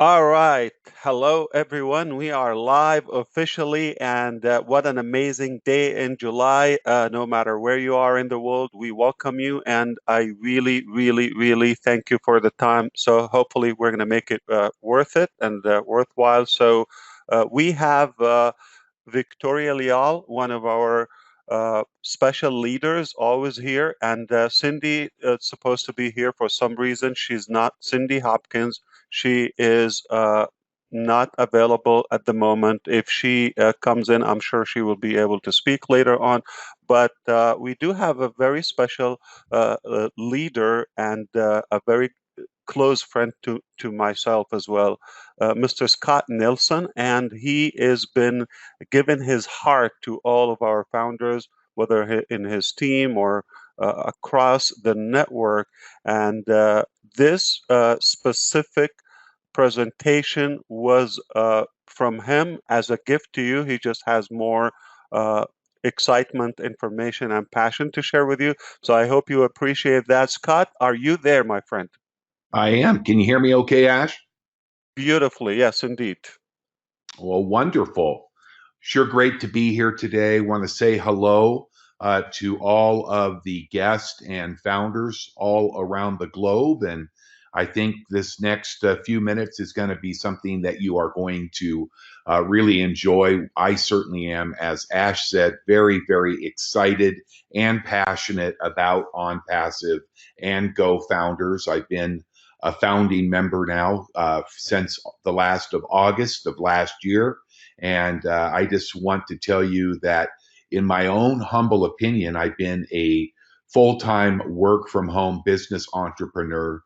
All right. Hello, everyone. We are live officially, and what an amazing day in July. No matter where you are in the world, we welcome you, and I really, really, really thank you for the time. So, hopefully, we're going to make it worth it and worthwhile. So, we have Victoria Leal, one of our special leaders, always here, and Cindy is supposed to be here for some reason. She's not. Cindy Hopkins. She is not available at the moment. If she comes in, I'm sure she will be able to speak later on. But we do have a very special leader and a very close friend to myself as well, Mr. Scott Nelson, and he has been given his heart to all of our founders, whether in his team or across the network. And this specific presentation was from him as a gift to you. He just has more excitement, information, and passion to share with you. So I hope you appreciate that. Scott, are you there, my friend? I am. Can you hear me okay, Ash? Beautifully, yes, indeed. Well, wonderful. Sure great to be here today. Want to say hello to all of the guests and founders all around the globe. And I think this next few minutes is going to be something that you are going to really enjoy. I certainly am, as Ash said, very, very excited and passionate about OnPassive and GoFounders. I've been a founding member now since the last of August of last year. And I just want to tell you that in my own humble opinion, I've been a full-time work from home business entrepreneur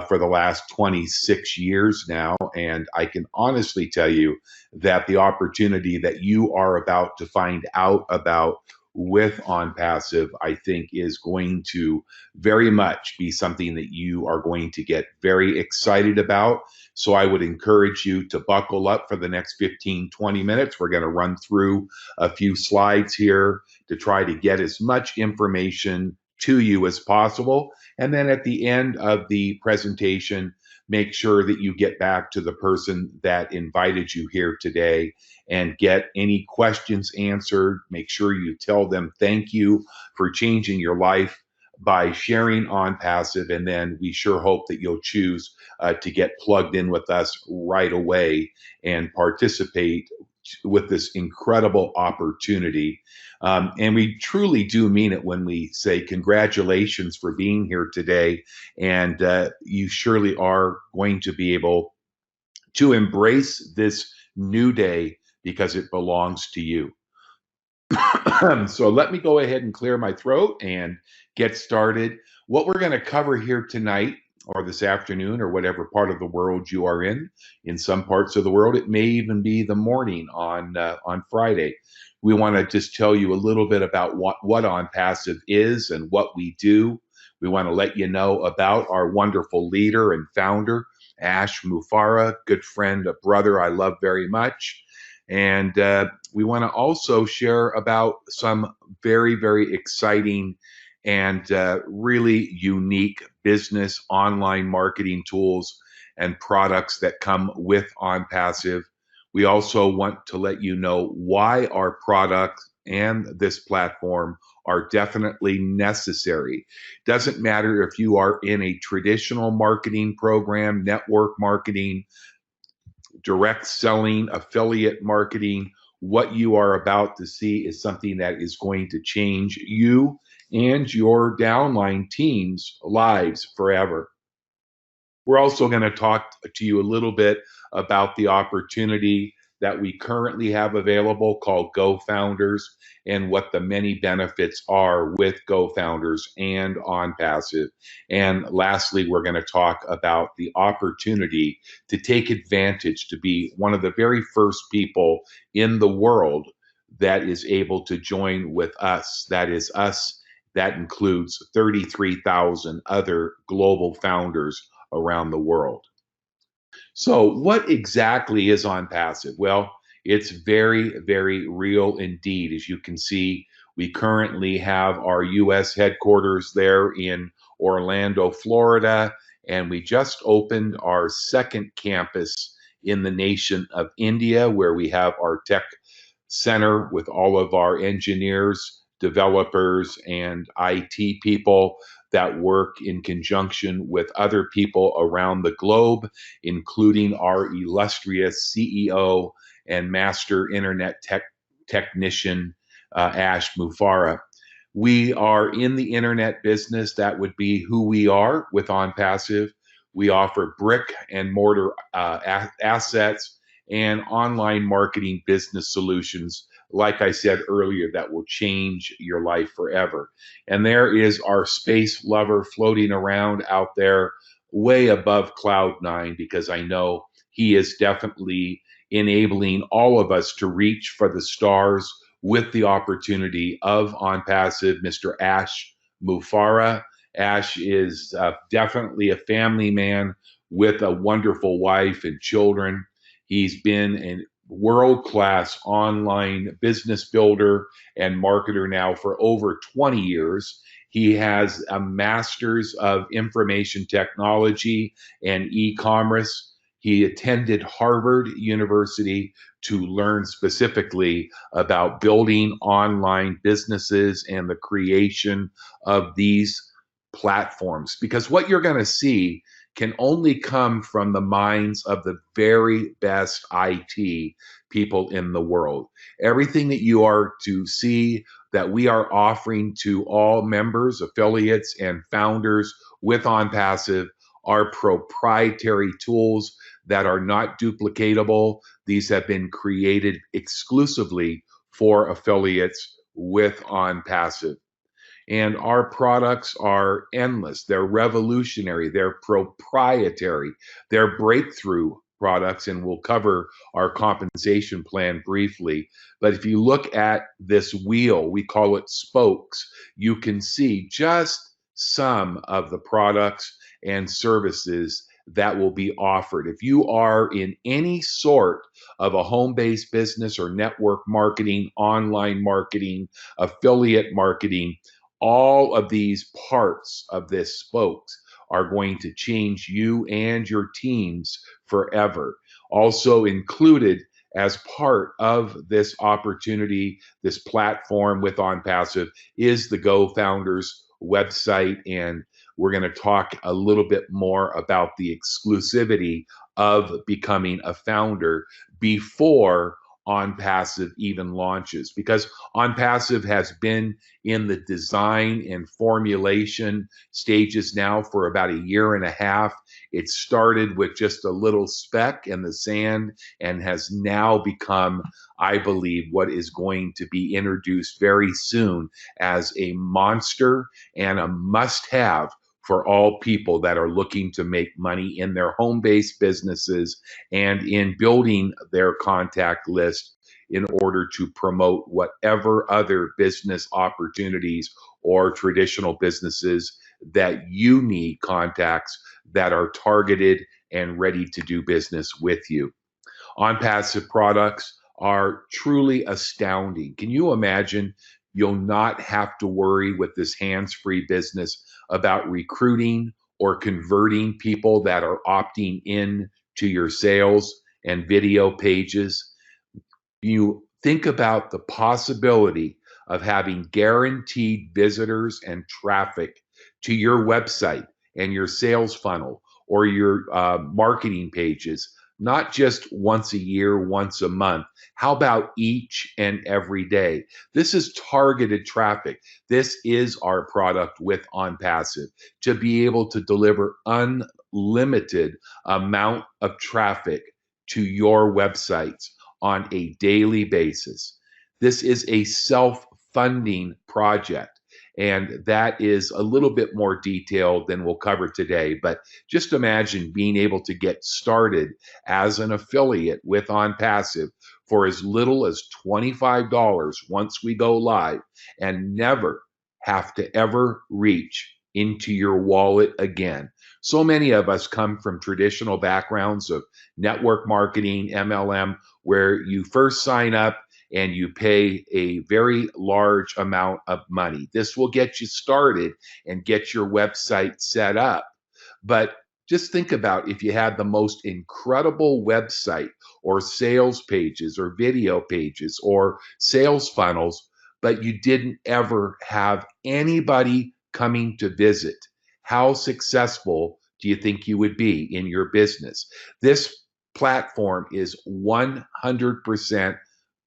for the last 26 years now. And I can honestly tell you that the opportunity that you are about to find out about with OnPassive, I think is going to very much be something that you are going to get very excited about. So I would encourage you to buckle up for the next 15, 20 minutes. We're going to run through a few slides here to try to get as much information to you as possible. And then at the end of the presentation, make sure that you get back to the person that invited you here today and get any questions answered. Make sure you tell them thank you for changing your life by sharing OnPassive, and then we sure hope that you'll choose to get plugged in with us right away and participate with this incredible opportunity. And we truly do mean it when we say congratulations for being here today. And you surely are going to be able to embrace this new day because it belongs to you. So let me go ahead and clear my throat and get started. What we're going to cover here tonight or this afternoon or whatever part of the world you are in some parts of the world, it may even be the morning on Friday. We want to just tell you a little bit about what OnPassive is and what we do. We want to let you know about our wonderful leader and founder, Ash Mufareh, good friend, a brother I love very much. And we want to also share about some very, very exciting and really unique business online marketing tools and products that come with OnPassive. We also want to let you know why our product and this platform are definitely necessary. Doesn't matter if you are in a traditional marketing program, network marketing, direct selling, affiliate marketing. What you are about to see is something that is going to change you and your downline team's lives forever. We're also going to talk to you a little bit about the opportunity that we currently have available called GoFounders and what the many benefits are with GoFounders and OnPassive. And lastly, we're going to talk about the opportunity to take advantage to be one of the very first people in the world that is able to join with us. That is us. That includes 33,000 other global founders around the world. So what exactly is OnPassive? Well, it's very, very real indeed. As you can see, we currently have our US headquarters there in Orlando, Florida, and we just opened our second campus in the nation of India, where we have our tech center with all of our engineers, developers, and IT people that work in conjunction with other people around the globe, including our illustrious CEO and master internet technician, Ash Mufara. We are in the internet business. That would be who we are with OnPassive. We offer brick and mortar assets and online marketing business solutions, like I said earlier, that will change your life forever. And there is our space lover floating around out there way above Cloud9, because I know he is definitely enabling all of us to reach for the stars with the opportunity of OnPassive, Mr. Ash Mufara. Ash is definitely a family man with a wonderful wife and children. He's been a world-class online business builder and marketer now for over 20 years. He has a master's of information technology and e-commerce. He attended Harvard University to learn specifically about building online businesses and the creation of these platforms. Because what you're going to see can only come from the minds of the very best IT people in the world. Everything that you are to see that we are offering to all members, affiliates, and founders with OnPassive are proprietary tools that are not duplicatable. These have been created exclusively for affiliates with OnPassive. And our products are endless. They're revolutionary. They're proprietary. They're breakthrough products, and we'll cover our compensation plan briefly. But if you look at this wheel, we call it spokes, you can see just some of the products and services that will be offered. If you are in any sort of a home-based business or network marketing, online marketing, affiliate marketing, all of these parts of this spokes are going to change you and your teams forever. Also included as part of this opportunity, this platform with OnPassive, is the GoFounders website. And we're going to talk a little bit more about the exclusivity of becoming a founder before OnPassive even launches, because OnPassive has been in the design and formulation stages now for about a year and a half. It started with just a little speck in the sand and has now become, I believe, what is going to be introduced very soon as a monster and a must-have for all people that are looking to make money in their home-based businesses and in building their contact list in order to promote whatever other business opportunities or traditional businesses that you need contacts that are targeted and ready to do business with you. OnPassive products are truly astounding. Can you imagine? You'll not have to worry with this hands-free business about recruiting or converting people that are opting in to your sales and video pages. You think about the possibility of having guaranteed visitors and traffic to your website and your sales funnel or your marketing pages, not just once a year, once a month. How about each and every day? This is targeted traffic. This is our product with OnPassive, to be able to deliver unlimited amount of traffic to your websites on a daily basis. This is a self-funding project, and that is a little bit more detailed than we'll cover today. But just imagine being able to get started as an affiliate with OnPassive for as little as $25 once we go live, and never have to ever reach into your wallet again. So many of us come from traditional backgrounds of network marketing, MLM, where you first sign up and you pay a very large amount of money. This will get you started and get your website set up. But Just think about if you had the most incredible website or sales pages or video pages or sales funnels, but you didn't ever have anybody coming to visit. How successful do you think you would be in your business? This platform is 100%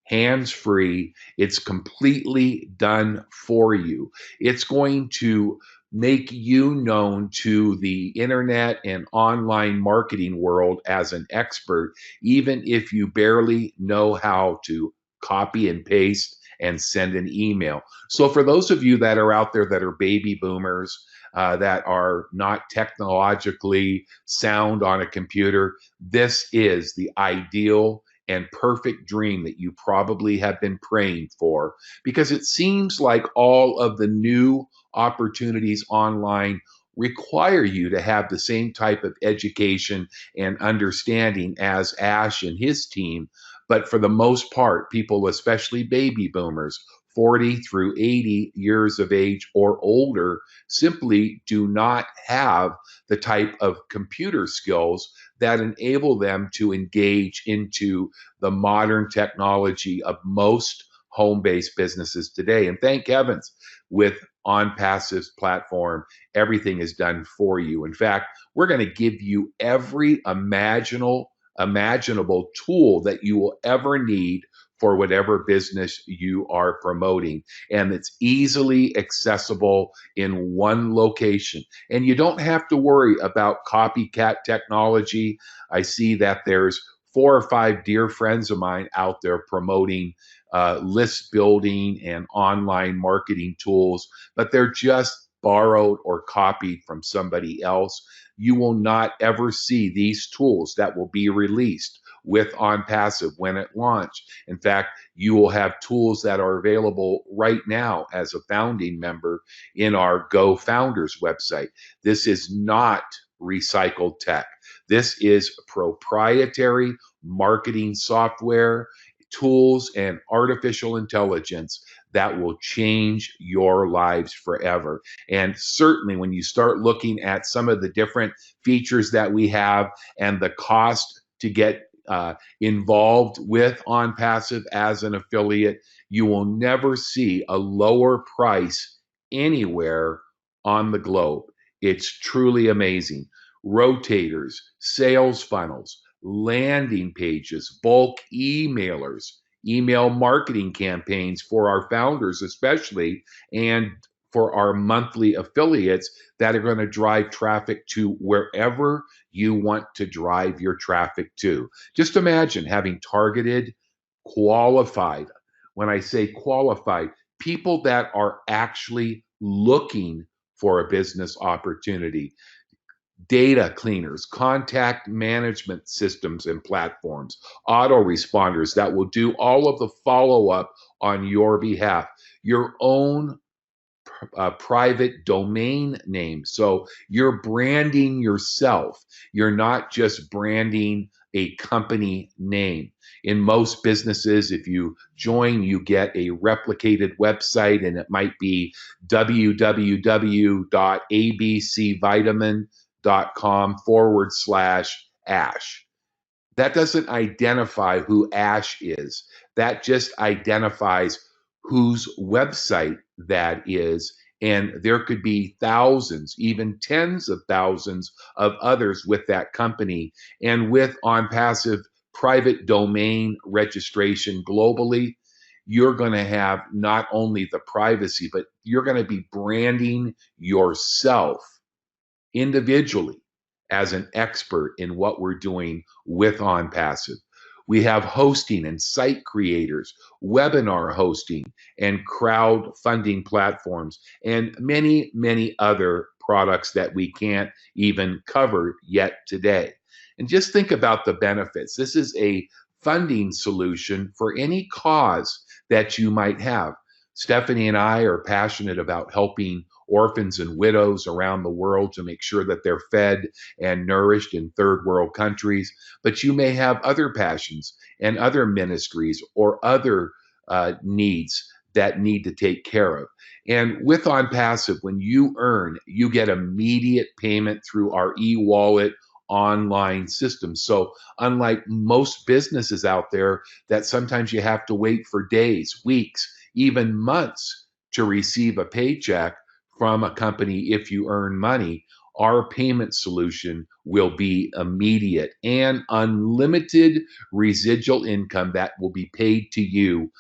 hands free. It's completely done for you. It's going to make you known to the internet and online marketing world as an expert, even if you barely know how to copy and paste and send an email. So, for those of you that are out there that are baby boomers, that are not technologically sound on a computer, this is the ideal and perfect dream that you probably have been praying for, because it seems like all of the new opportunities online require you to have the same type of education and understanding as Ash and his team. But for the most part, people, especially baby boomers, 40 through 80 years of age or older, simply do not have the type of computer skills that enable them to engage into the modern technology of most home-based businesses today. And thank heavens, with OnPassive's platform, everything is done for you. In fact, we're going to give you every imaginable tool that you will ever need for whatever business you are promoting. And it's easily accessible in one location. And you don't have to worry about copycat technology. I see that there's 4 or 5 dear friends of mine out there promoting list building and online marketing tools, but they're just borrowed or copied from somebody else. You will not ever see these tools that will be released with OnPassive when it launched. In fact, you will have tools that are available right now as a founding member in our GoFounders website. This is not recycled tech. This is proprietary marketing software, tools, and artificial intelligence that will change your lives forever. And certainly, when you start looking at some of the different features that we have and the cost to get involved with OnPassive as an affiliate, you will never see a lower price anywhere on the globe. It's truly amazing. Rotators, sales funnels, landing pages, bulk emailers, email marketing campaigns for our founders, especially, and for our monthly affiliates that are going to drive traffic to wherever you want to drive your traffic to. Just imagine having targeted, qualified, when I say qualified, people that are actually looking for a business opportunity, data cleaners, contact management systems and platforms, autoresponders that will do all of the follow up on your behalf, your own private domain name. So you're branding yourself. You're not just branding a company name. In most businesses, if you join, you get a replicated website, and it might be www.abcvitamin.com/Ash. That doesn't identify who Ash is. That just identifies whose website that is. And there could be thousands, even tens of thousands of others with that company. And with OnPassive private domain registration globally, you're going to have not only the privacy, but you're going to be branding yourself individually as an expert in what we're doing with OnPassive. We have hosting and site creators, webinar hosting, and crowdfunding platforms, and many, many other products that we can't even cover yet today. And just think about the benefits. This is a funding solution for any cause that you might have. Stephanie and I are passionate about helping orphans and widows around the world to make sure that they're fed and nourished in third world countries. But you may have other passions and other ministries or other needs that need to take care of. And with OnPassive, when you earn, you get immediate payment through our e-wallet online system. So unlike most businesses out there that sometimes you have to wait for days, weeks, even months to receive a paycheck from a company if you earn money, our payment solution will be immediate and unlimited residual income that will be paid to you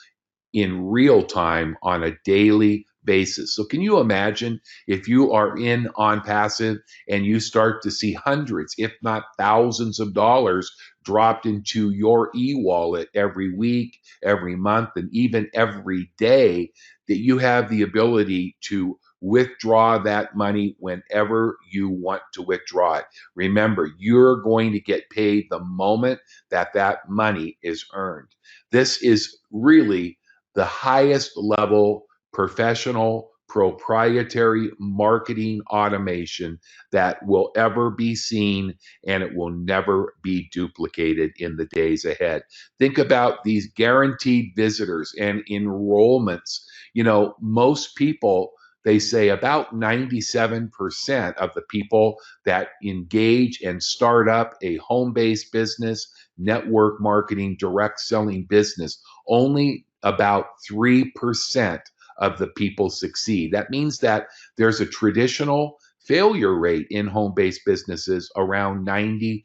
in real time on a daily basis. So can you imagine if you are in OnPassive and you start to see hundreds, if not thousands of dollars dropped into your e-wallet every week, every month, and even every day, that you have the ability to withdraw that money whenever you want to withdraw it. Remember, you're going to get paid the moment that that money is earned. This is really the highest level professional proprietary marketing automation that will ever be seen, and it will never be duplicated in the days ahead. Think about these guaranteed visitors and enrollments. You know, most people, they say about 97% of the people that engage and start up a home-based business, network marketing, direct selling business, only about 3% of the people succeed. That means that there's a traditional failure rate in home-based businesses around 97%.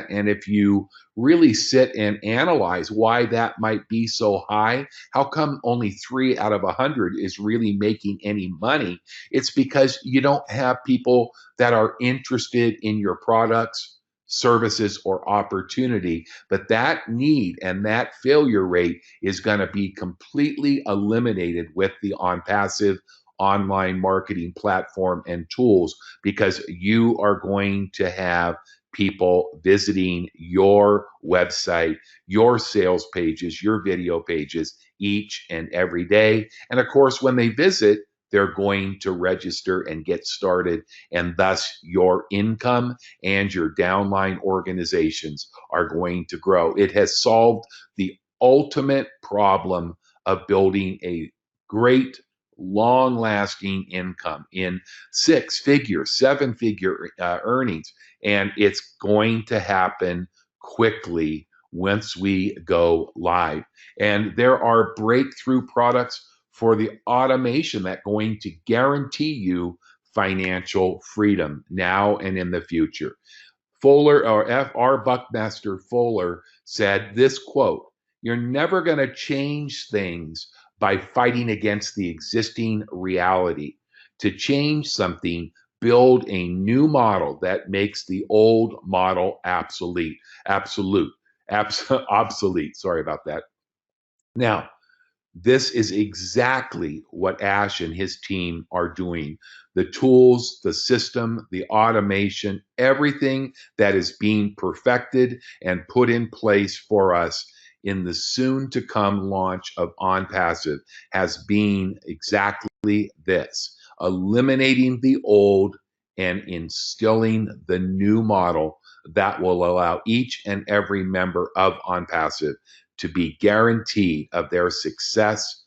And if you really sit and analyze why that might be so high, how come only 3 out of 100 is really making any money? It's because you don't have people that are interested in your products, services, or opportunity. But that need and that failure rate is going to be completely eliminated with the OnPassive online marketing platform and tools, because you are going to have people visiting your website, your sales pages, your video pages each and every day. And of course, when they visit, they're going to register and get started. And thus, your income and your downline organizations are going to grow. It has solved the ultimate problem of building a great, long lasting income in 6 figure, 7 figure earnings. And it's going to happen quickly once we go live. And there are breakthrough products for the automation that going to guarantee you financial freedom now and in the future. Fuller, or F.R. Buckmaster Fuller, said this quote: "You're never going to change things by fighting against the existing reality. To change something, build a new model that makes the old model obsolete. Sorry about that. Now, this is exactly what Ash and his team are doing. The tools, the system, the automation, everything that is being perfected and put in place for us in the soon to come launch of OnPassive has been exactly this: eliminating the old and instilling the new model that will allow each and every member of OnPassive to be guaranteed of their success.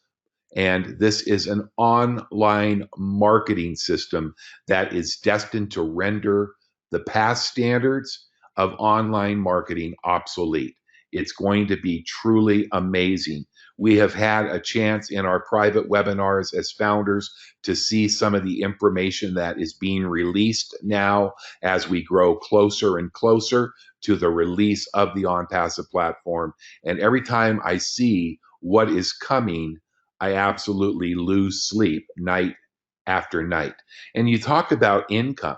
And this is an online marketing system that is destined to render the past standards of online marketing obsolete. It's going to be truly amazing. We have had a chance in our private webinars as founders to see some of the information that is being released now as we grow closer and closer to the release of the OnPassive platform. And every time I see what is coming, I absolutely lose sleep night after night. And you talk about income.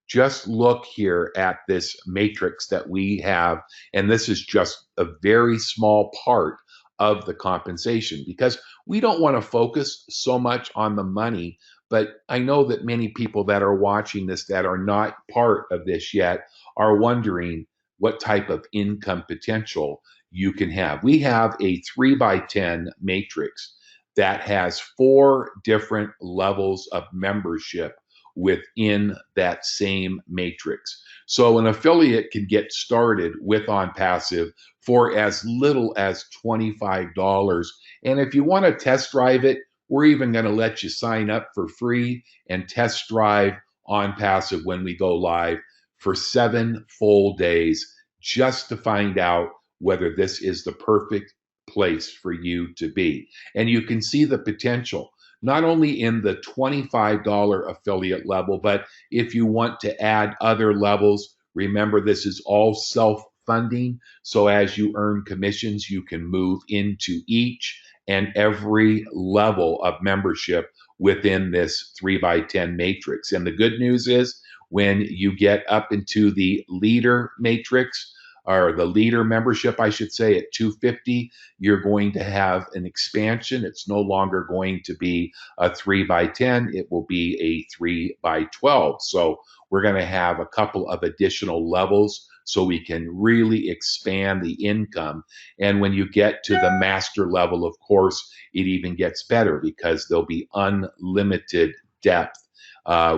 Just look here at this matrix that we have, and this is just a very small part of the compensation, because we don't want to focus so much on the money. But I know that many people that are watching this that are not part of this yet are wondering what type of income potential you can have. We have a 3x10 matrix that has 4 different levels of membership within that same matrix. So an affiliate can get started with OnPassive for as little as $25. And if you want to test drive it, we're even going to let you sign up for free and test drive OnPassive when we go live for 7 full days just to find out whether this is the perfect place for you to be. And you can see the potential not only in the $25 affiliate level, but if you want to add other levels, remember this is all self-funding. So as you earn commissions, you can move into each and every level of membership within this 3x10 matrix. And the good news is when you get up into the leader matrix, or the leader membership, I should say, at 250, you're going to have an expansion. It's no longer going to be a 3x10, it will be a 3x12. So we're going to have a couple of additional levels so we can really expand the income. And when you get to the master level, of course, it even gets better because there'll be unlimited depth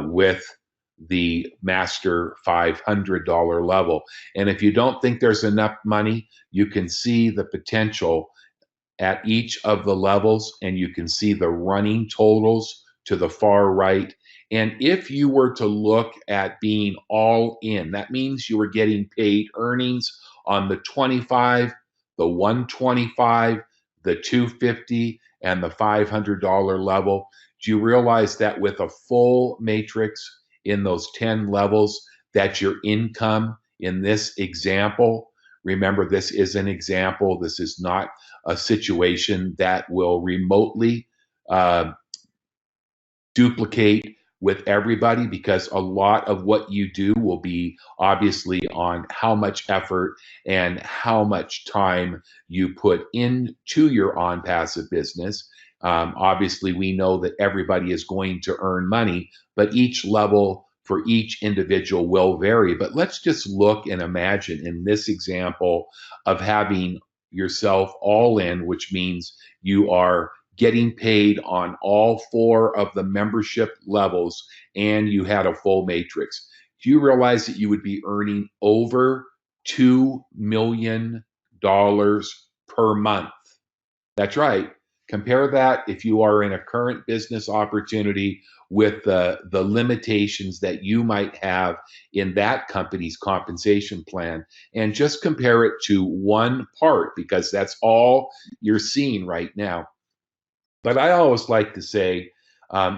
with the master $500 level. And if you don't think there's enough money, you can see the potential at each of the levels, and you can see the running totals to the far right. And if you were to look at being all in, that means you were getting paid earnings on the 25, the 125, the 250, and the $500 level. Do you realize that with a full matrix in those 10 levels, that your income in this example, remember, this is an example, this is not a situation that will remotely duplicate with everybody, because a lot of what you do will be obviously on how much effort and how much time you put into your OnPassive business. Obviously, we know that everybody is going to earn money, but each level for each individual will vary. But let's just look and imagine in this example of having yourself all in, which means you are getting paid on all 4 of the membership levels and you had a full matrix. Do you realize that you would be earning over $2 million per month? That's right. Compare that if you are in a current business opportunity with the limitations that you might have in that company's compensation plan, and just compare it to one part, because that's all you're seeing right now. But I always like to say,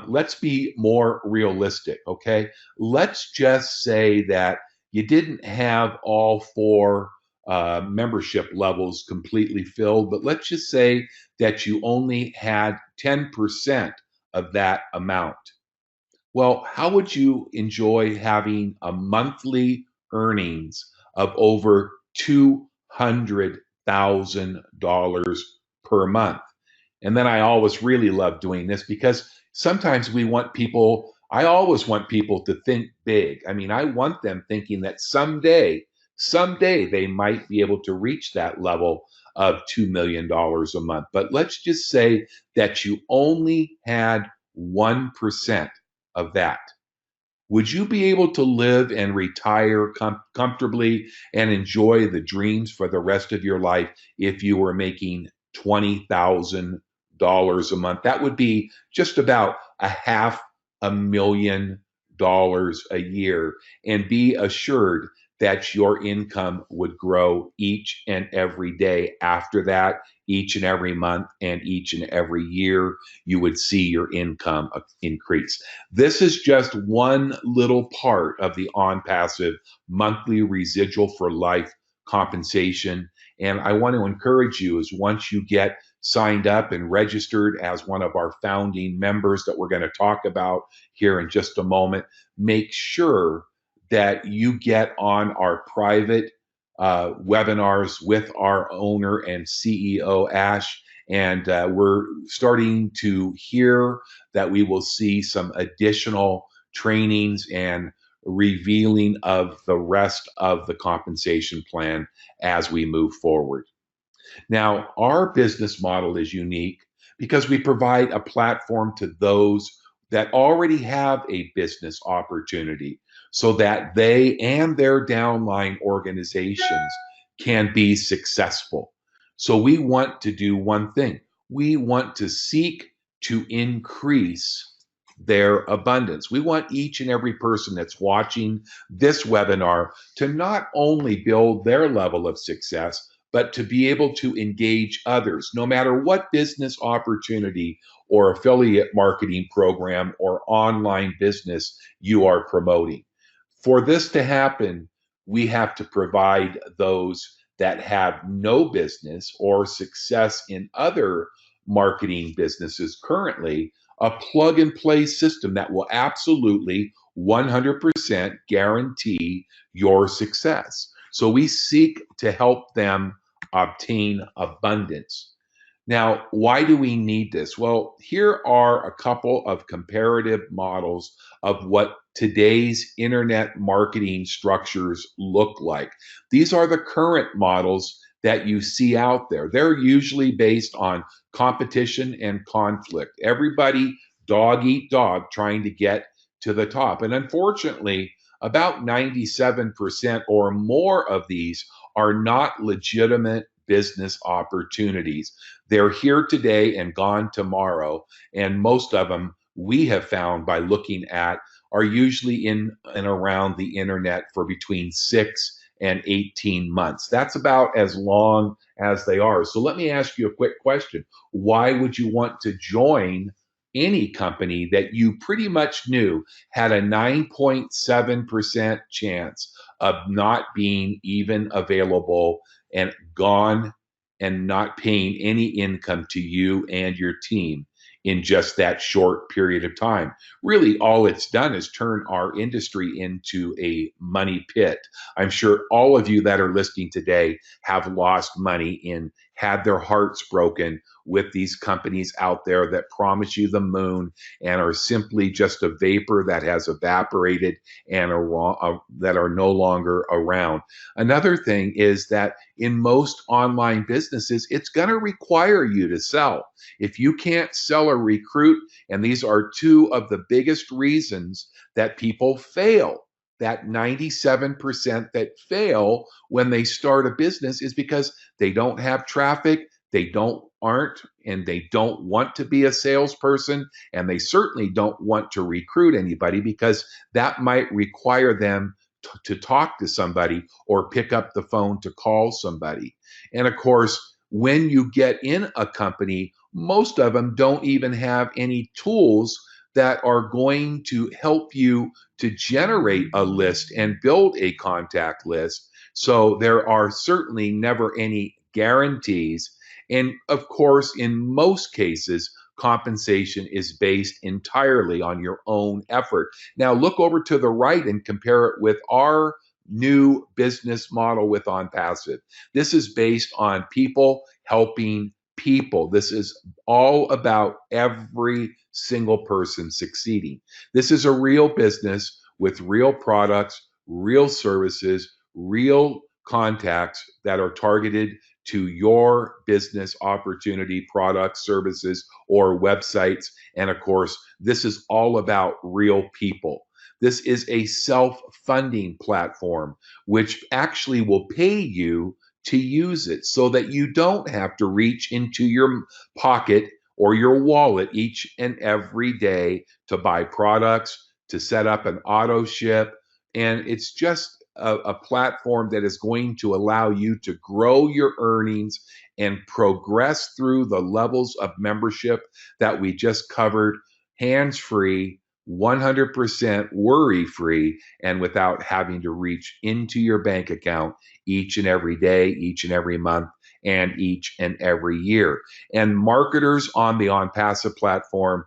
let's be more realistic, okay? Let's just say that you didn't have all 4 membership levels completely filled, but let's just say that you only had 10% of that amount. Well, how would you enjoy having a monthly earnings of over $200,000 per month? And then I always really love doing this because sometimes I always want people to think big. I mean, I want them thinking that someday they might be able to reach that level of $2 million a month. But let's just say that you only had 1% of that. Would you be able to live and retire comfortably and enjoy the dreams for the rest of your life if you were making $20,000 a month? That would be just about a $500,000 a year. And be assured that your income would grow each and every day after that, each and every month, and each and every year. You would see your income increase. This is just one little part of the OnPassive monthly residual for life compensation. And I want to encourage you, is once you get signed up and registered as one of our founding members that we're going to talk about here in just a moment, make sure that you get on our private webinars with our owner and CEO, Ash. And we're starting to hear that we will see some additional trainings and revealing of the rest of the compensation plan as we move forward. Now, our business model is unique because we provide a platform to those that already have a business opportunity so that they and their downline organizations can be successful. So we want to do one thing. We want to seek to increase their abundance. We want each and every person that's watching this webinar to not only build their level of success, but to be able to engage others, no matter what business opportunity or affiliate marketing program or online business you are promoting. For this to happen, we have to provide those that have no business or success in other marketing businesses currently a plug and play system that will absolutely 100% guarantee your success. So we seek to help them obtain abundance. Now, why do we need this? Well, here are a couple of comparative models of what today's internet marketing structures look like. These are the current models that you see out there. They're usually based on competition and conflict. Everybody dog eat dog trying to get to the top. And unfortunately, about 97% or more of these are not legitimate business opportunities. They're here today and gone tomorrow. And most of them we have found by looking at are usually in and around the internet for between 6 and 18 months. That's about as long as they are. So let me ask you a quick question. Why would you want to join any company that you pretty much knew had a 9.7% chance of not being even available and gone and not paying any income to you and your team in just that short period of time? Really, all it's done is turn our industry into a money pit. I'm sure all of you that are listening today have lost money and had their hearts broken with these companies out there that promise you the moon and are simply just a vapor that has evaporated and that are no longer around. Another thing is that in most online businesses, it's going to require you to sell. If you can't sell or recruit, and these are two of the biggest reasons that people fail, that 97% that fail when they start a business is because they don't have traffic, aren't and they don't want to be a salesperson, and they certainly don't want to recruit anybody because that might require them to talk to somebody or pick up the phone to call somebody. And of course, when you get in a company, most of them don't even have any tools that are going to help you to generate a list and build a contact list. So there are certainly never any guarantees. And of course, in most cases, compensation is based entirely on your own effort. Now, look over to the right and compare it with our new business model with OnPassive. This is based on people helping people. This is all about every single person succeeding. This is a real business with real products, real services, real contacts that are targeted to your business opportunity, products, services, or websites. And of course, this is all about real people. This is a self-funding platform, which actually will pay you to use it so that you don't have to reach into your pocket or your wallet each and every day to buy products, to set up an auto ship. And it's just a platform that is going to allow you to grow your earnings and progress through the levels of membership that we just covered, hands free, 100% worry free, and without having to reach into your bank account each and every day, each and every month, and each and every year. And marketers on the OnPassive platform,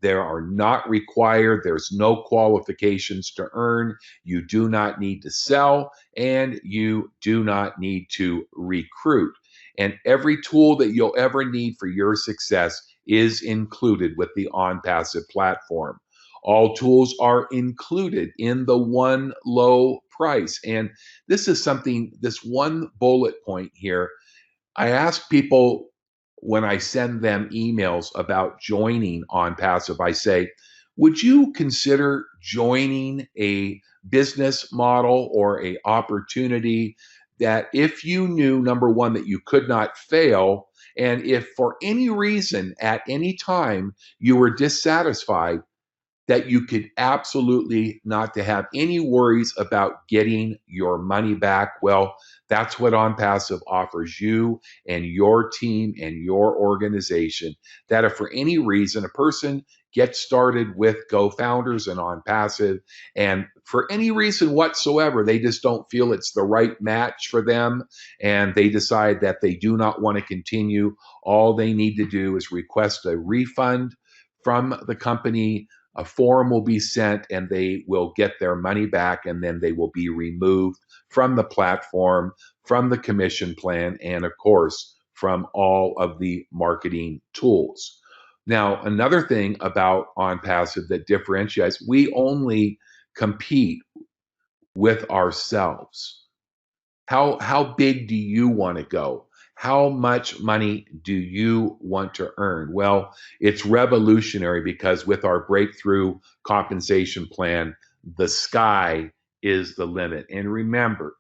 there are not required, there's no qualifications to earn, you do not need to sell, and you do not need to recruit. And every tool that you'll ever need for your success is included with the OnPassive platform. All tools are included in the one low price. And this is something, this one bullet point here, I ask people when I send them emails about joining OnPassive, I say, would you consider joining a business model or a opportunity that if you knew, number one, that you could not fail, and if for any reason at any time you were dissatisfied, that you could absolutely not to have any worries about getting your money back? Well, that's what OnPassive offers you and your team and your organization. That if for any reason a person gets started with GoFounders and OnPassive, and for any reason whatsoever, they just don't feel it's the right match for them, and they decide that they do not want to continue, all they need to do is request a refund from the company. A form will be sent and they will get their money back, and then they will be removed from the platform, from the commission plan, and of course, from all of the marketing tools. Now, another thing about OnPassive that differentiates, we only compete with ourselves. How big do you want to go? How much money do you want to earn? Well, it's revolutionary because with our breakthrough compensation plan, the sky is the limit. And remember,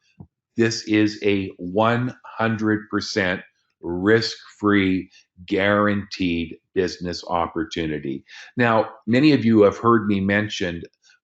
this is a 100% risk free, guaranteed business opportunity. Now, many of you have heard me mention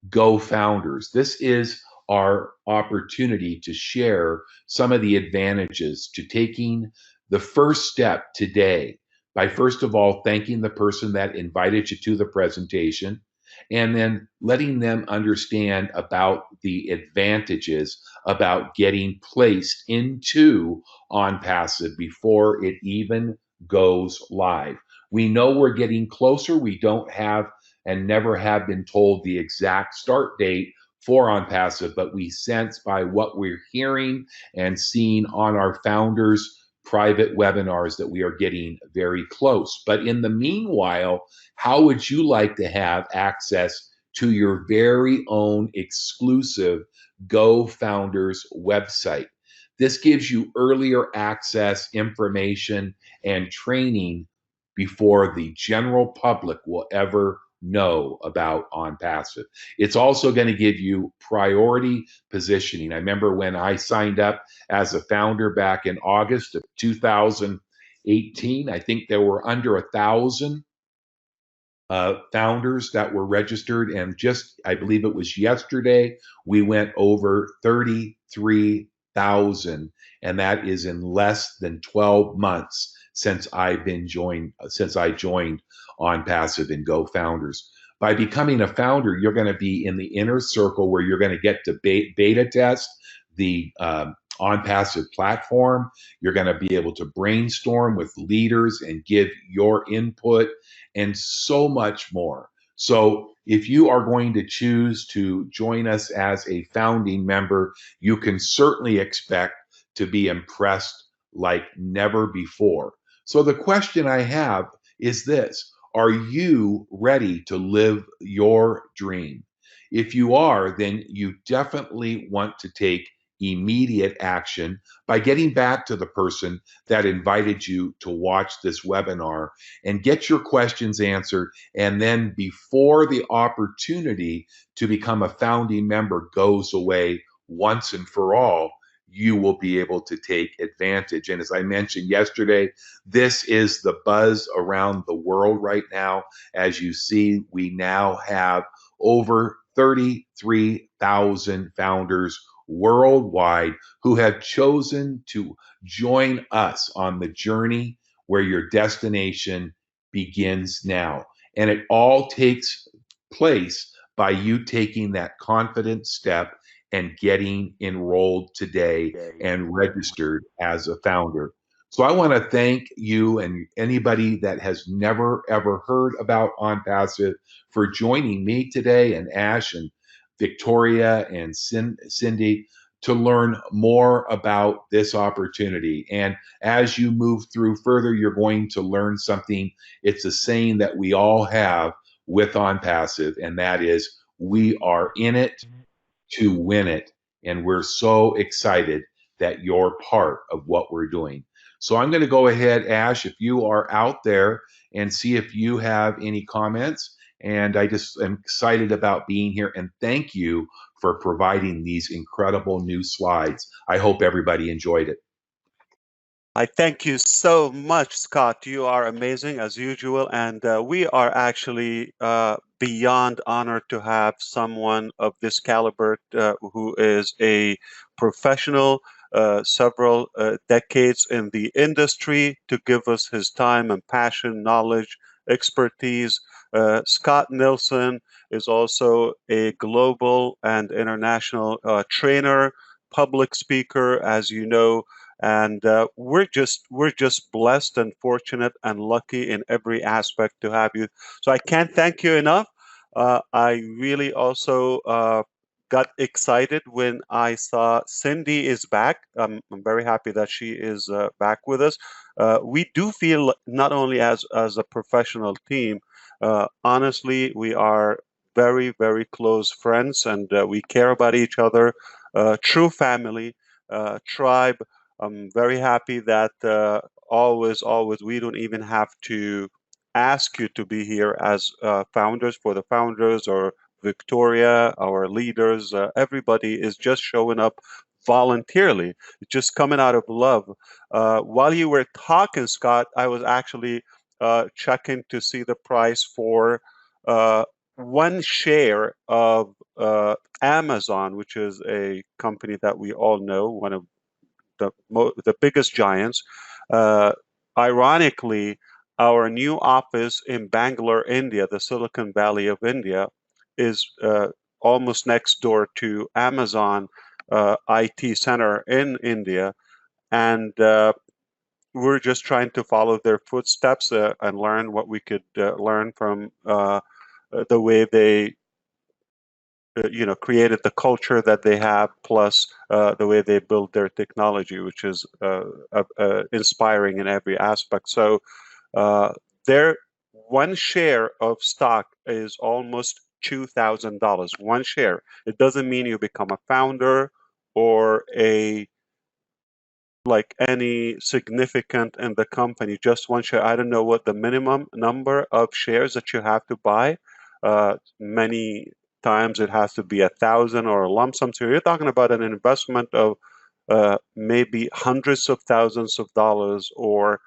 GoFounders. This is our opportunity to share some of the advantages to taking the first step today by first of all thanking the person that invited you to the presentation, and then letting them understand about the advantages about getting placed into OnPassive before it even goes live. We know we're getting closer. We don't have and never have been told the exact start date for OnPassive, but we sense by what we're hearing and seeing on our founders' private webinars that we are getting very close. But in the meanwhile, how would you like to have access to your very own exclusive GoFounders website? This gives you earlier access, information, and training before the general public will ever know about OnPassive. It's also going to give you priority positioning. I remember when I signed up as a founder back in August of 2018, I think there were under 1,000 founders that were registered. And just, I believe it was yesterday, we went over 33,000. And that is in less than 12 months since I joined OnPassive and GoFounders. By becoming a founder, you're going to be in the inner circle where you're going to get to beta test the OnPassive platform. You're going to be able to brainstorm with leaders and give your input and so much more. So if you are going to choose to join us as a founding member, you can certainly expect to be impressed like never before. So the question I have is this: are you ready to live your dream? If you are, then you definitely want to take immediate action by getting back to the person that invited you to watch this webinar and get your questions answered. And then before the opportunity to become a founding member goes away once and for all, you will be able to take advantage. And as I mentioned yesterday, this is the buzz around the world right now. As you see, we now have over 33,000 founders worldwide who have chosen to join us on the journey where your destination begins now. And it all takes place by you taking that confident step and getting enrolled today and registered as a founder. So I want to thank you and anybody that has never ever heard about OnPassive for joining me today, and Ash and Victoria and Cindy, to learn more about this opportunity. And as you move through further, you're going to learn something. It's a saying that we all have with OnPassive, and that is, we are in it to win it. And we're so excited that you're part of what we're doing. So I'm going to go ahead, Ash, if you are out there, and see if you have any comments. And I just am excited about being here. And thank you for providing these incredible new slides. I hope everybody enjoyed it. I thank you so much, Scott. You are amazing as usual, and we are actually beyond honored to have someone of this caliber who is a professional, several decades in the industry, to give us his time and passion, knowledge, expertise. Scott Nilsson is also a global and international trainer, public speaker, as you know, and we're just blessed and fortunate and lucky in every aspect to have you. So I can't thank you enough. I really also got excited when I saw Cindy is back. I'm very happy that she is back with us. We do feel not only as a professional team, honestly, we are very, very close friends, and we care about each other. True family, tribe. I'm very happy that always, we don't even have to ask you to be here as founders for the founders or Victoria, our leaders. Everybody is just showing up voluntarily, just coming out of love. While you were talking, Scott, I was actually checking to see the price for uh, one share of Amazon, which is a company that we all know, one of the biggest giants. Uh, Ironically, our new office in Bangalore, India, the Silicon Valley of India, is almost next door to Amazon IT center in India, and we're just trying to follow their footsteps and learn what we could learn from the way they created the culture that they have, plus the way they build their technology, which is inspiring in every aspect. So their one share of stock is almost $2,000. One share. It doesn't mean you become a founder or a like any significant in the company, just one share. I don't know what the minimum number of shares that you have to buy. Many times it has to be 1,000 or a lump sum. So you're talking about an investment of maybe hundreds of thousands of dollars or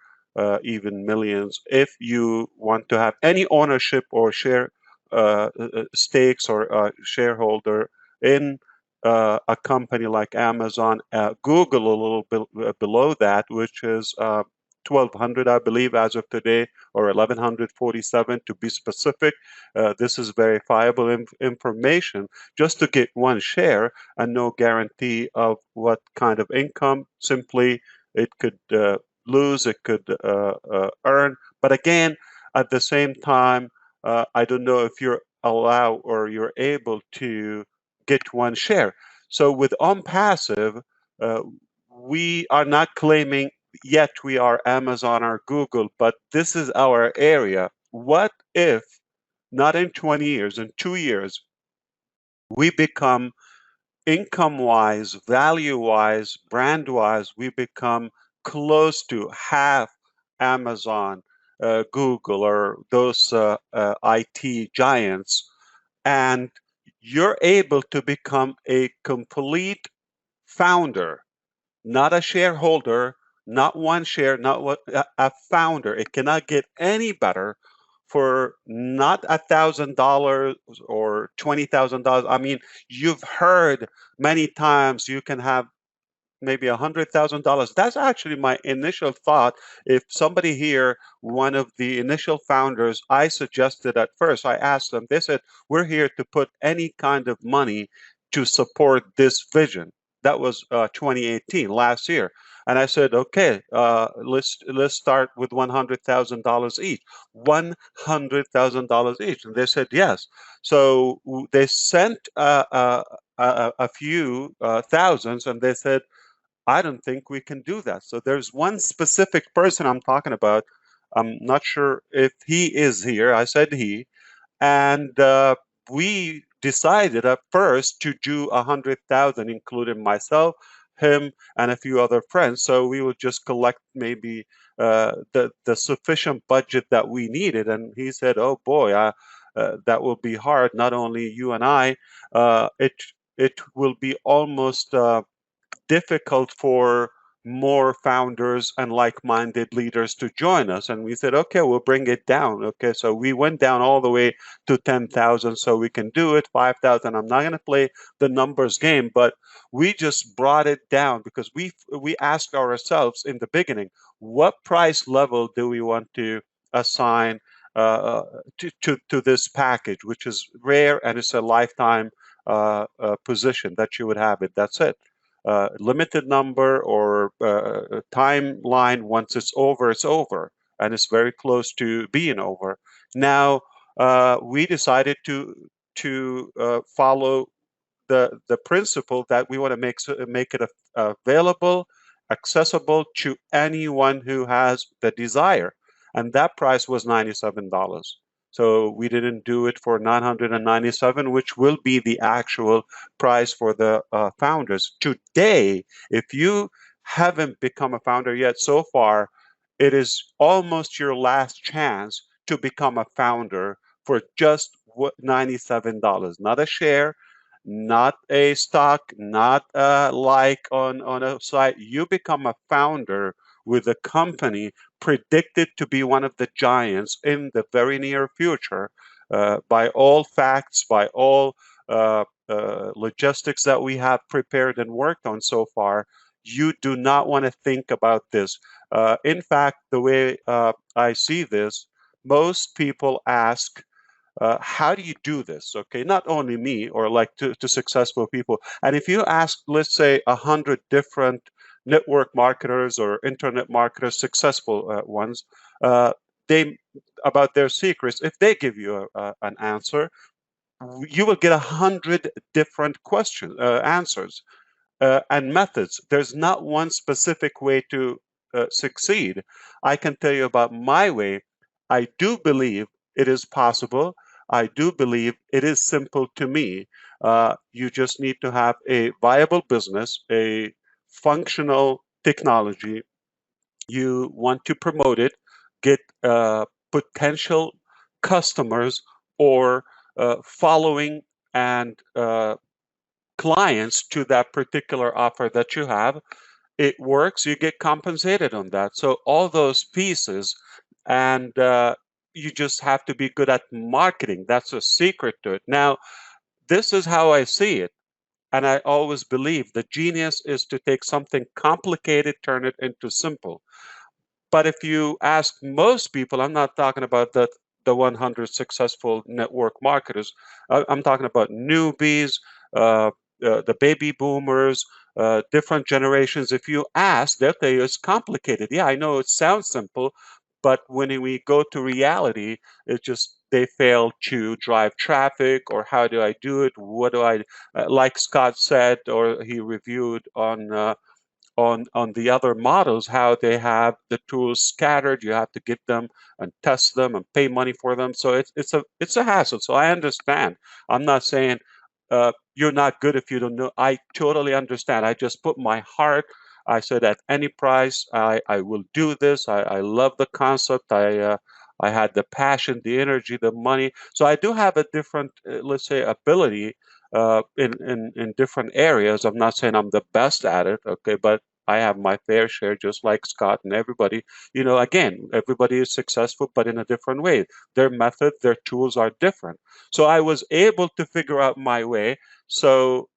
even millions if you want to have any ownership or share stakes or shareholder in a company like Amazon, Google a little bit below that, which is 1,200, I believe, as of today, or 1,147 to be specific. This is verifiable information just to get one share and no guarantee of what kind of income. Simply, it could lose, it could earn. But again, at the same time, I don't know if you're allowed or you're able to get one share. So with OnPassive, uh, we are not claiming yet we are Amazon or Google, but this is our area. What if not in 20 years, in 2 years, we become income wise, value wise, brand wise, we become close to half Amazon, Google, or those IT giants, and you're able to become a complete founder, not a shareholder, not one share, not what a founder. It cannot get any better for not $1,000 or $20,000. I mean, you've heard many times you can have maybe $100,000. That's actually my initial thought. If somebody here, one of the initial founders, I suggested at first, I asked them, they said, we're here to put any kind of money to support this vision. That was 2018, last year. And I said, okay, let's start with $100,000 each. $100,000 each. And they said yes. So they sent a few thousands, and they said, I don't think we can do that. So there's one specific person I'm talking about. I'm not sure if he is here. I said he, and we decided at first to do 100,000, including myself, him, and a few other friends. So we would just collect maybe the sufficient budget that we needed. And he said, "Oh boy, that will be hard. Not only you and I, it will be almost difficult for more founders and like-minded leaders to join us. And we said, okay, we'll bring it down. Okay, so we went down all the way to 10,000 so we can do it. 5,000. I'm not going to play the numbers game, but we just brought it down because we asked ourselves in the beginning, what price level do we want to assign to this package, which is rare and it's a lifetime position that you would have it. That's it. Limited number or timeline. Once it's over, and it's very close to being over. Now we decided to follow the principle that we want to make it available, accessible to anyone who has the desire, and that price was $97. So we didn't do it for 997, which will be the actual price for the founders. Today, if you haven't become a founder yet, so far, it is almost your last chance to become a founder for just $97. Not a share, not a stock, not like on a site. You become a founder with a company predicted to be one of the giants in the very near future, by all facts, by all logistics that we have prepared and worked on so far. You do not want to think about this. In fact, the way I see this, most people ask, how do you do this? Okay, not only me or like to successful people. And if you ask, let's say, 100 different network marketers or internet marketers, successful ones, they about their secrets, if they give you an answer, you will get 100 different questions, answers and methods. There's not one specific way to succeed. I can tell you about my way. I do believe it is possible. I do believe it is simple to me. You just need to have a viable business, a functional technology. You want to promote it, get potential customers or following and clients to that particular offer that you have. It works, you get compensated on that. So all those pieces, and you just have to be good at marketing. That's a secret to it. Now, this is how I see it. And I always believe the genius is to take something complicated, turn it into simple. But if you ask most people, I'm not talking about the 100 successful network marketers. I'm talking about newbies, the baby boomers, different generations. If you ask, they'll tell you it's complicated. Yeah, I know it sounds simple, but when we go to reality, it just they fail to drive traffic, or how do I do it? What do I like Scott said, or he reviewed on the other models, how they have the tools scattered. You have to get them and test them and pay money for them. So it's a hassle. So I understand. I'm not saying you're not good if you don't know. I totally understand. I just put my heart. I said at any price, I will do this. I love the concept. I had the passion, the energy, the money. So I do have a different, let's say, ability in different areas. I'm not saying I'm the best at it, okay, but I have my fair share, just like Scott and everybody. Again, everybody is successful, but in a different way. Their method, their tools are different. So I was able to figure out my way. So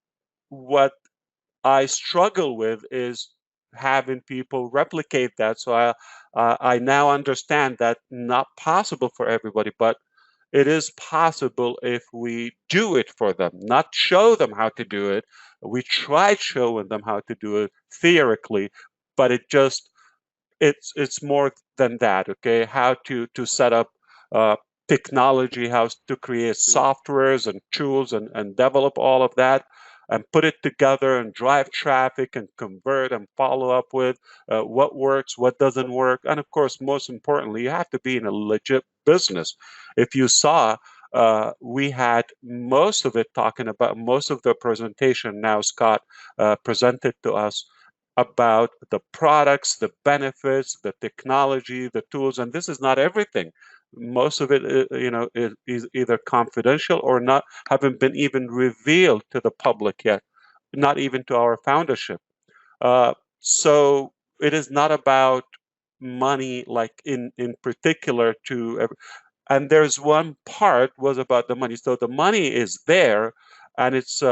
what I struggle with is having people replicate that. So I now understand that not possible for everybody, but it is possible if we do it for them, not show them how to do it. We tried showing them how to do it theoretically, but it's more than that. Okay, how to set up uh, technology, how to create softwares and tools and develop all of that and put it together and drive traffic and convert and follow up with what works, what doesn't work. And of course, most importantly, you have to be in a legit business. If you saw, we had most of it talking about most of the presentation now Scott presented to us. about the products, the benefits, the technology, the tools, and this is not everything. Most of it, is either confidential or not, haven't been even revealed to the public yet, not even to our foundership. So it is not about money, like in particular to and there's one part was about the money. So the money is there, and it's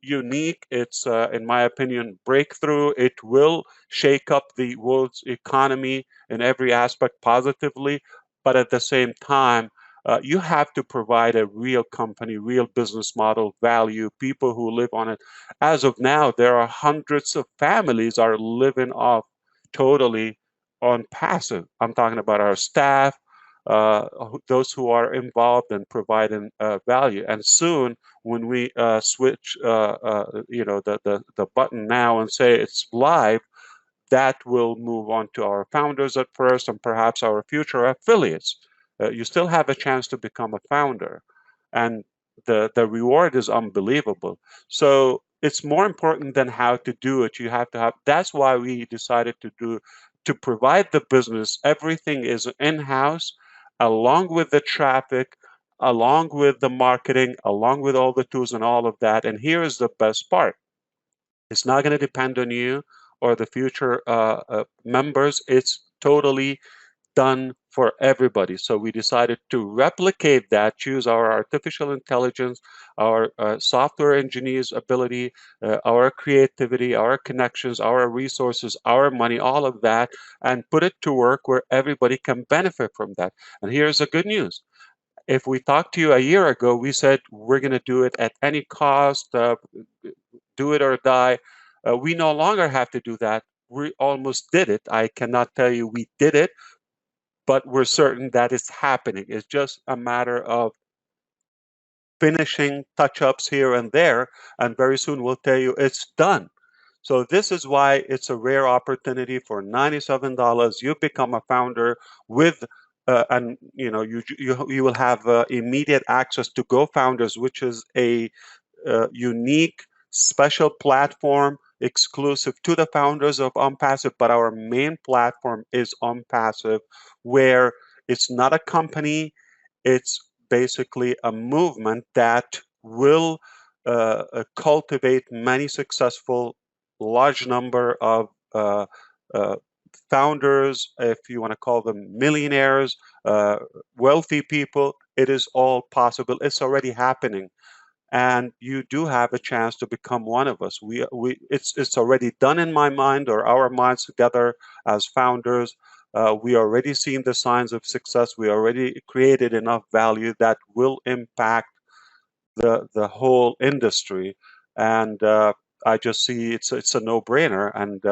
unique. It's, in my opinion, breakthrough. It will shake up the world's economy in every aspect positively, but at the same time, you have to provide a real company, real business model, value, people who live on it. As of now, there are hundreds of families are living off totally on passive. I'm talking about our staff, those who are involved in providing value. And soon, when we switch, the button now and say it's live, that will move on to our founders at first and perhaps our future affiliates. You still have a chance to become a founder, and the reward is unbelievable. So it's more important than how to do it. You have to have. That's why we decided to provide the business. Everything is in house, along with the traffic, along with the marketing, along with all the tools and all of that. And here is the best part: it's not going to depend on you or the future members. It's totally done for everybody. So we decided to replicate that, choose our artificial intelligence, our software engineers' ability, our creativity, our connections, our resources, our money, all of that, and put it to work where everybody can benefit from that. And here's the good news. If we talked to you a year ago, we said we're going to do it at any cost, do it or die. We no longer have to do that. We almost did it. I cannot tell you we did it, but we're certain that it's happening. It's just a matter of finishing touch-ups here and there, and very soon we'll tell you it's done. So this is why it's a rare opportunity. For $97. You become a founder with, and you will have immediate access to GoFounders, which is a unique, special platform exclusive to the founders of OnPassive. But our main platform is OnPassive, where it's not a company, it's basically a movement that will cultivate many successful, large number of uh, founders, if you want to call them millionaires, uh, wealthy people. It is all possible. It's already happening, and you do have a chance to become one of us. It's already done in my mind, or our minds together as founders. We already seen the signs of success. We already created enough value that will impact the whole industry, and I just see it's a no-brainer. And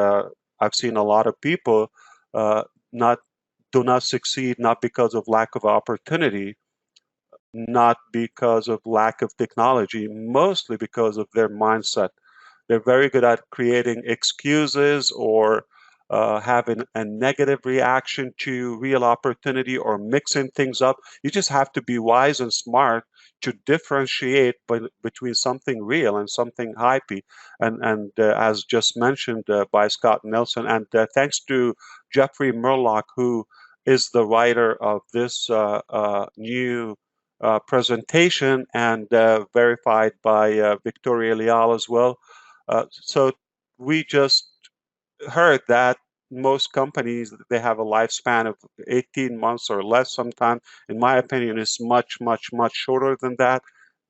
I've seen a lot of people uh, not do not succeed, not because of lack of opportunity, not because of lack of technology, mostly because of their mindset. They're very good at creating excuses or having a negative reaction to real opportunity or mixing things up. You just have to be wise and smart to differentiate between something real and something hypey. And as just mentioned by Scott Nelson, and thanks to Jeffrey Murlock, who is the writer of this new presentation, and verified by Victoria Leal as well. So we just heard that most companies, they have a lifespan of 18 months or less. Sometimes, in my opinion, it's much, much, much shorter than that.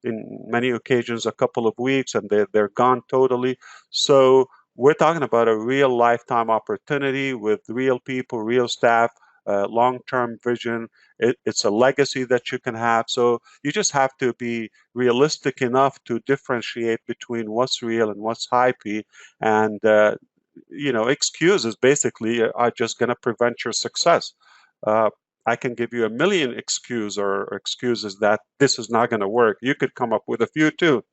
In many occasions, a couple of weeks, and they're gone totally. So we're talking about a real lifetime opportunity with real people, real staff, long-term vision. It's a legacy that you can have. So you just have to be realistic enough to differentiate between what's real and what's hypey. And excuses basically are just going to prevent your success. Uh, I can give you a million excuses that this is not going to work. You could come up with a few too.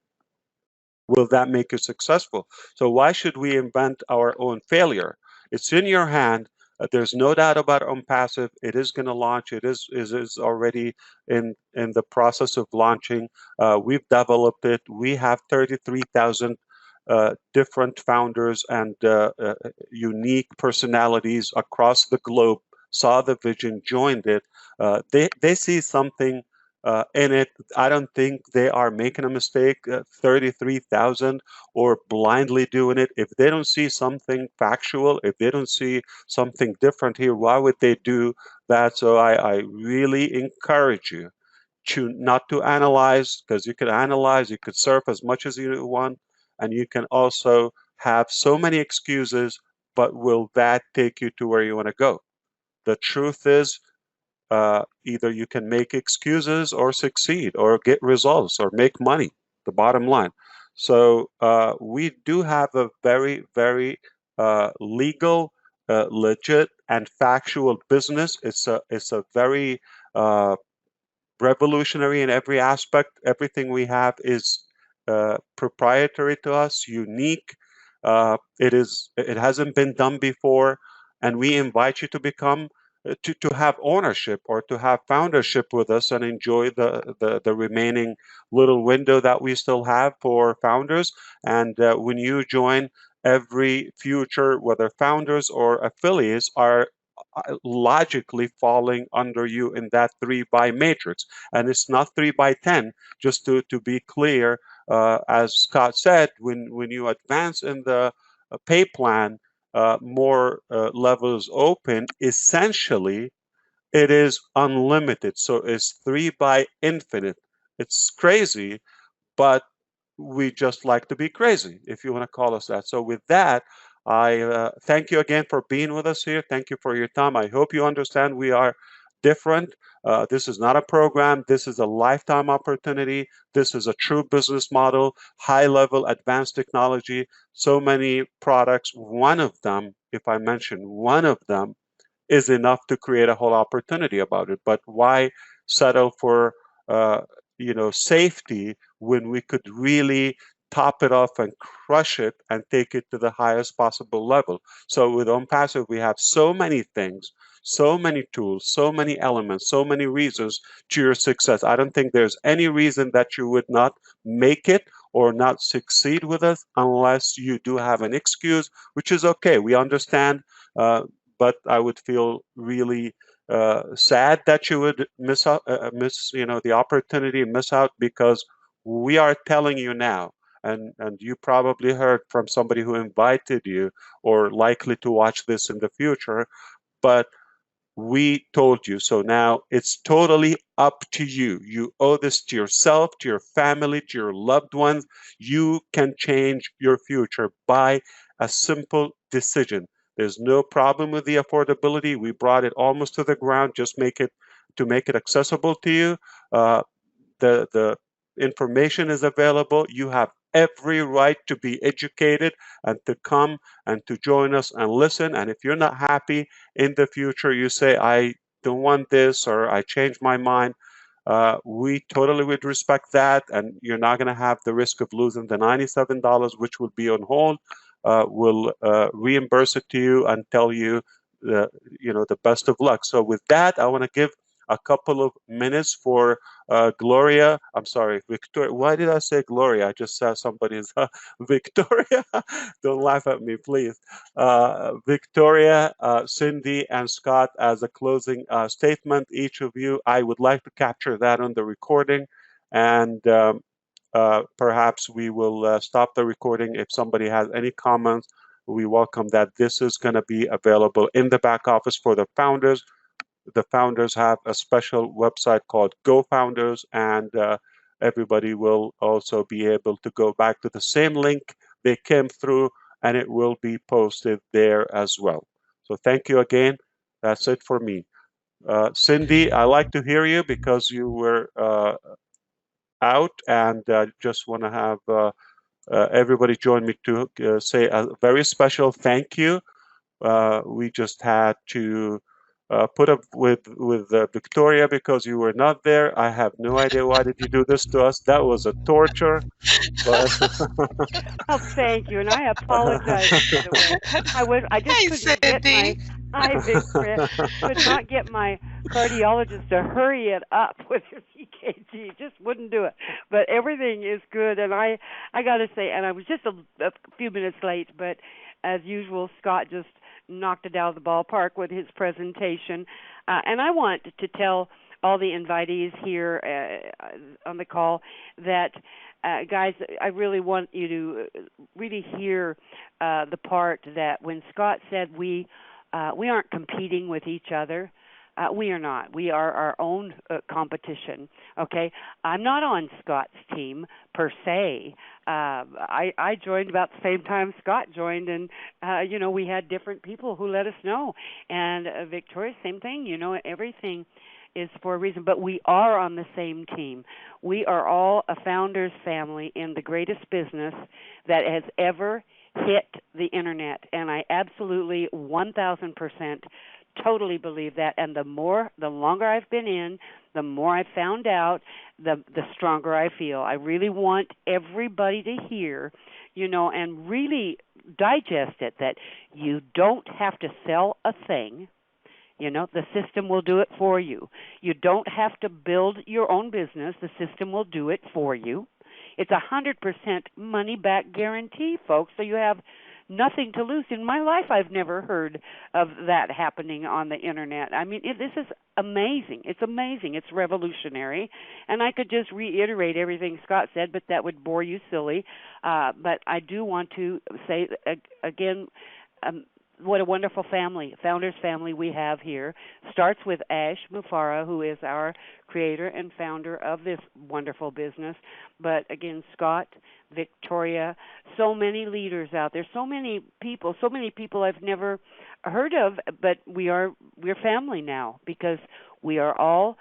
Will that make you successful? So why should we invent our own failure? It's in your hand. There's no doubt about OnPassive. It is going to launch. It is already in the process of launching. We've developed it. We have 33,000 different founders and unique personalities across the globe saw the vision, joined it. They see something in it. I don't think they are making a mistake. 33,000 or blindly doing it. If they don't see something factual, if they don't see something different here, why would they do that? So I really encourage you to not to analyze, because you could analyze, you could surf as much as you want, and you can also have so many excuses, but will that take you to where you want to go? The truth is, either you can make excuses or succeed or get results or make money, the bottom line. So we do have a very, very legal, legit, and factual business. It's a very revolutionary in every aspect. Everything we have is proprietary to us, unique. It hasn't been done before, and we invite you to become to have ownership or to have foundership with us and enjoy the remaining little window that we still have for founders. And when you join, every future, whether founders or affiliates, are logically falling under you in that 3 by matrix. And it's not 3 by 10, just to be clear. As Scott said, when you advance in the pay plan, more levels open, essentially it is unlimited. So it's 3 by infinite. It's crazy, but we just like to be crazy, if you want to call us that. So with that, I thank you again for being with us here. Thank you for your time. I hope you understand we are different. This is not a program. This is a lifetime opportunity. This is a true business model, high level advanced technology, so many products. One of them, if I mention one of them, is enough to create a whole opportunity about it. But why settle for safety when we could really top it off and crush it and take it to the highest possible level? So with OnPassive, we have so many things, so many tools, so many elements, so many reasons to your success. I don't think there's any reason that you would not make it or not succeed with us unless you do have an excuse, which is okay. We understand. But I would feel really sad that you would miss out, the opportunity, miss out, because we are telling you now, and you probably heard from somebody who invited you or likely to watch this in the future, but we told you. So now it's totally up to you. You owe this to yourself, to your family, to your loved ones. You can change your future by a simple decision. There's no problem with the affordability. We brought it almost to the ground, just make it accessible to you. Uh, the information is available. You have every right to be educated and to come and to join us and listen. And if you're not happy in the future, you say, I don't want this, or I changed my mind. We totally would respect that, and you're not going to have the risk of losing the $97, which will be on hold. We'll reimburse it to you and tell you the best of luck. So with that, I want to give a couple of minutes for Gloria. I'm sorry, Victoria. Why did I say Gloria? I just saw somebody's Victoria. Don't laugh at me, please. Victoria, Cindy, and Scott, as a closing statement, each of you, I would like to capture that on the recording, and perhaps we will stop the recording if somebody has any comments. We welcome that. This is going to be available in the back office for the founders. The founders have a special website called GoFounders, and everybody will also be able to go back to the same link they came through, and it will be posted there as well. So thank you again. That's it for me. Cindy, I like to hear you because you were out, and just want to have everybody join me to say a very special thank you. We just had to put up with Victoria because you were not there. I have no idea why did you do this to us. That was a torture. But Well, thank you, and I apologize. By the way, I just Hey, couldn't get my Cindy. Victoria could not get my cardiologist to hurry it up with your EKG, just wouldn't do it. But everything is good, and I got to say, and I was just a few minutes late, but as usual, Scott just knocked it out of the ballpark with his presentation. And I want to tell all the invitees here on the call that, guys, I really want you to really hear the part that when Scott said we aren't competing with each other. We are not. We are our own competition. Okay, I'm not on Scott's team per se. I joined about the same time Scott joined, and we had different people who let us know. And Victoria, same thing. Everything is for a reason, but we are on the same team. We are all a founders family in the greatest business that has ever hit the internet, and I absolutely 1,000% totally believe that. And the longer I've been in, the more I've found out, the stronger I feel. I really want everybody to hear, and really digest it, that you don't have to sell a thing. The system will do it for you. You don't have to build your own business. The system will do it for you. It's 100% money-back guarantee, folks, so you have nothing to lose. In my life, I've never heard of that happening on the internet. I mean, this is amazing. It's amazing. It's revolutionary. And I could just reiterate everything Scott said, but that would bore you silly. But I do want to say, again, what a wonderful family, founders family we have here. Starts with Ash Mufareh, who is our creator and founder of this wonderful business. But again, Scott, Victoria, so many leaders out there, so many people I've never heard of, but we're family now because we are all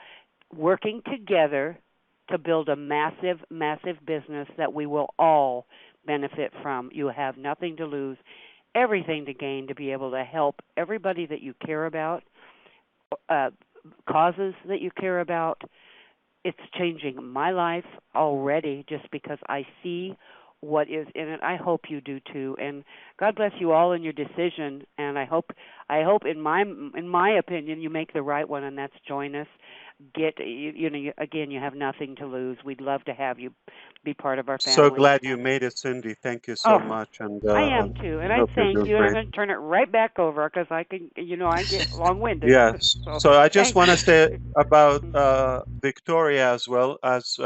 working together to build a massive, massive business that we will all benefit from. You have nothing to lose, everything to gain, to be able to help everybody that you care about, causes that you care about. It's changing my life already just because I see what is in it. I hope you do too. And God bless you all in your decision. And I hope in my opinion you make the right one, and that's join us. Again, you have nothing to lose. We'd love to have you be part of our family. So glad you made it, Cindy. Thank you so much. And I am too, and I thank you. And I'm going to turn it right back over because I can, I get long-winded. Yes. So I just want to say about Victoria as well, as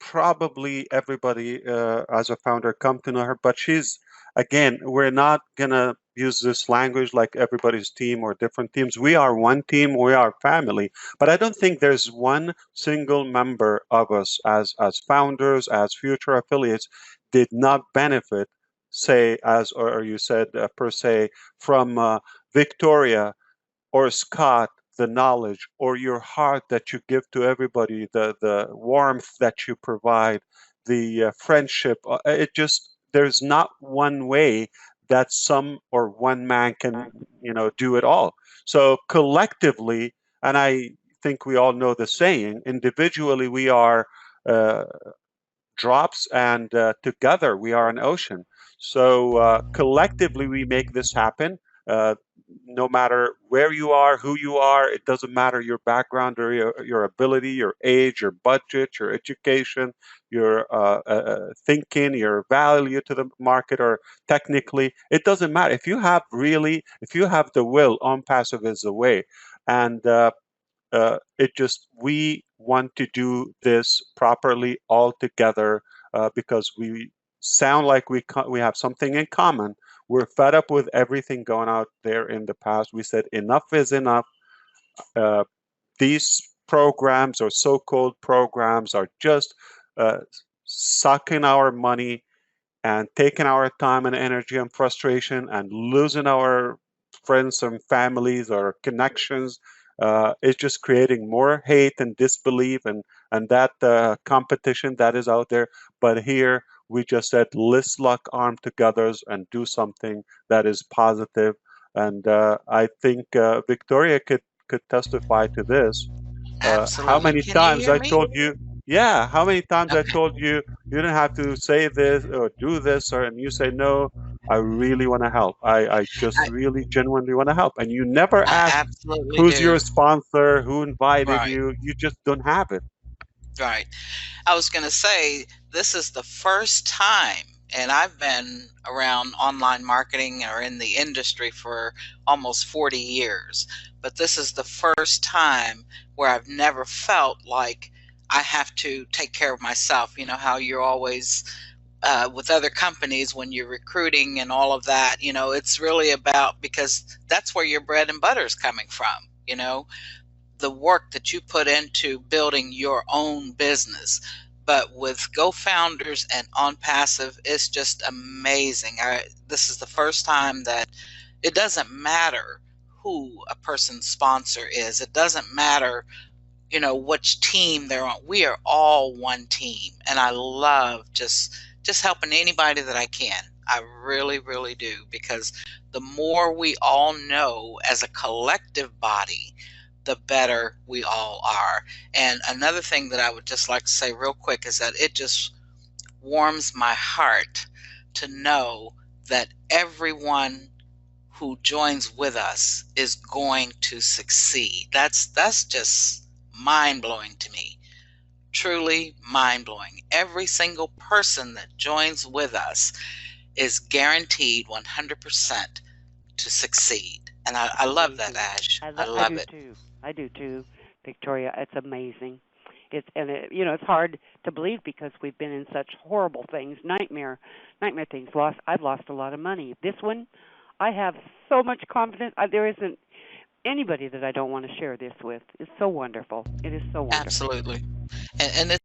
probably everybody as a founder come to know her, but she's, again, we're not going to use this language like everybody's team or different teams. We are one team, we are family, but I don't think there's one single member of us as founders, as future affiliates, did not benefit, say, or you said per se, from Victoria or Scott, the knowledge, or your heart that you give to everybody, the warmth that you provide, the friendship. There's not one way that some or one man can, do it all. So collectively, and I think we all know the saying, individually we are drops, and together we are an ocean. So collectively we make this happen. No matter where you are, who you are, it doesn't matter your background or your ability, your age, your budget, your education, your thinking, your value to the market, or technically, it doesn't matter. If you have the will, OnPassive is the way. And we want to do this properly all together because we sound like we have something in common. We're fed up with everything going out there in the past. We said enough is enough. These programs, or so-called programs, are just sucking our money and taking our time and energy and frustration and losing our friends and families or connections. It's just creating more hate and disbelief and that competition that is out there. But here we just said, let's lock arms together and do something that is positive. And I think Victoria could testify to this. Absolutely. How many times I told you? Yeah, how many times I told you you don't have to say this or do this, and you say no. I really want to help. I just really genuinely want to help, and you never ask who's your sponsor, who invited you. You just don't have it. Right. I was going to say, this is the first time, and I've been around online marketing or in the industry for almost 40 years, but this is the first time where I've never felt like I have to take care of myself. You know how you're always with other companies when you're recruiting and all of that, it's really about, because that's where your bread and butter is coming from, the work that you put into building your own business. But with GoFounders and OnPassive, it's just amazing. This is the first time that it doesn't matter who a person's sponsor is. It doesn't matter, which team they're on. We are all one team, and I love just helping anybody that I can. I really, really do, because the more we all know as a collective body, the better we all are. And another thing that I would just like to say real quick is that it just warms my heart to know that everyone who joins with us is going to succeed. That's just mind-blowing to me. Truly mind-blowing. Every single person that joins with us is guaranteed 100% to succeed. And I love that, Amazing. Ash. I I lo- I love do it. too. I do too, Victoria. It's amazing. It's hard to believe because we've been in such horrible things, nightmare things. I've lost a lot of money. This one, I have so much confidence. There isn't anybody that I don't want to share this with. It's so wonderful. It is so wonderful. Absolutely. And